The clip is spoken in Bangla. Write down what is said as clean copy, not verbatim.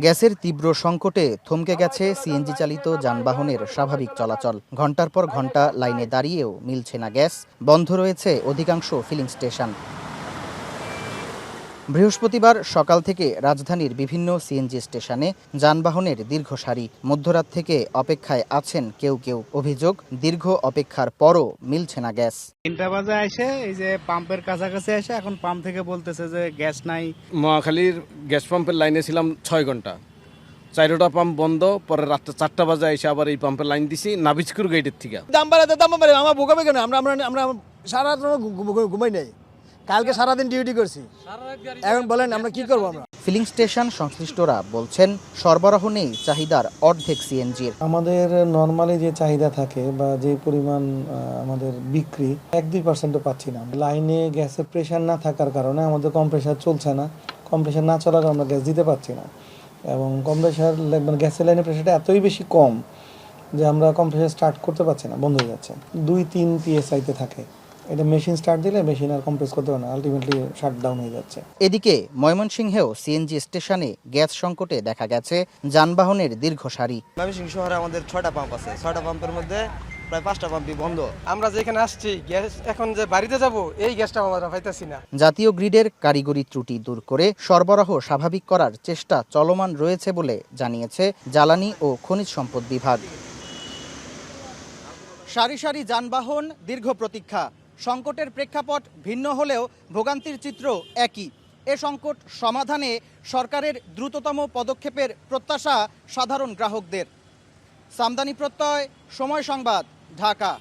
গ্যাসের তীব্র সংকটে থমকে গেছে সিএনজি চালিত যানবাহনের স্বাভাবিক চলাচল। ঘন্টার পর ঘন্টা লাইনে দাঁড়িয়েও মিলছে না গ্যাস, বন্ধ রয়েছে অধিকাংশ ফিলিং স্টেশন। বৃহস্পতিবার সকাল থেকে রাজধানীর বিভিন্ন সিএনজি স্টেশনে যানবাহনের দীর্ঘ সারি। মধ্যরাত থেকে অপেক্ষায় আছেন কেউ কেউ। অভিযোগ, দীর্ঘ অপেক্ষার পরও মিলছে না গ্যাস। 3টা বাজে এসে এই যে পাম্পের কাছাকাছি এসে এখন পাম্প থেকে বলতেছে যে গ্যাস নাই। মহাখালীর গ্যাস পাম্পের লাইনে ছিলাম 6 ঘন্টা, 4টা পাম্প বন্ধ। পরে রাত্রে 4টা বাজে এসে আবার এই পাম্পের লাইন দিছি নাবিজকুর গেটের থেকে। দাম বাড়াতে আমার বোকাবে কেন? আমরা সারা রাত ঘুমাই নাই, কালকে সারাদিন ডিউটি করছি, এখন বলেন আমরা কি করবো? আমরা ফিলিং স্টেশন সংশ্লিষ্টরা বলছেন সরবরাহ নেই চাহিদার অর্ধেক সিএনজির। আমাদের নর্মালি যে চাহিদা থাকে বা যে পরিমাণ আমাদের বিক্রি 1-2% পাচ্ছি না। লাইনে গ্যাসের প্রেশার না থাকার কারণে আমাদের কম্প্রেসার চলছে না। কম্প্রেসার না চলার কারণে আমরা গ্যাস দিতে পারছি না, এবং কম্প্রেসার মানে গ্যাসের লাইনের প্রেশারটা এতই বেশি কম যে আমরা কম্প্রেসার স্টার্ট করতে পারছি না, বন্ধ হয়ে যাচ্ছে। 2-3 PSIতে থাকে। এটা মেশিন স্টার্ট দিলে মেশিন আর কম্প্রেস করতে পারে না, আলটিমেটলি শাটডাউন হয়ে যাচ্ছে। এদিকে ময়মনসিংহেও সিএনজি স্টেশনে গ্যাস সংকটে দেখা গেছে যানবাহনের দীর্ঘ সারি। ময়মনসিংহ শহরে আমাদের 6টা পাম্প আছে, 6টা পাম্পের মধ্যে প্রায় 5টা পাম্পই বন্ধ। আমরা যেখানে আসছি গ্যাস এখন যে বাড়িতে যাব এই গ্যাসটা আমরা পাইতেছি না। জাতীয় গ্রিডের কারিগরি ত্রুটি দূর করে সরবরাহ স্বাভাবিক করার চেষ্টা চলমান রয়েছে বলে জানিয়েছে জ্বালানি ও খনিজ সম্পদ বিভাগ। সারি সারি যানবাহন, দীর্ঘ প্রতীক্ষা। সংকটের প্রেক্ষাপট ভিন্ন হলেও ভোগান্তির চিত্র একই। এ সংকট সমাধানে সরকারের দ্রুততম পদক্ষেপের প্রত্যাশা সাধারণ গ্রাহকদের। সামদানি প্রত্যয়, সময় সংবাদ, ঢাকা।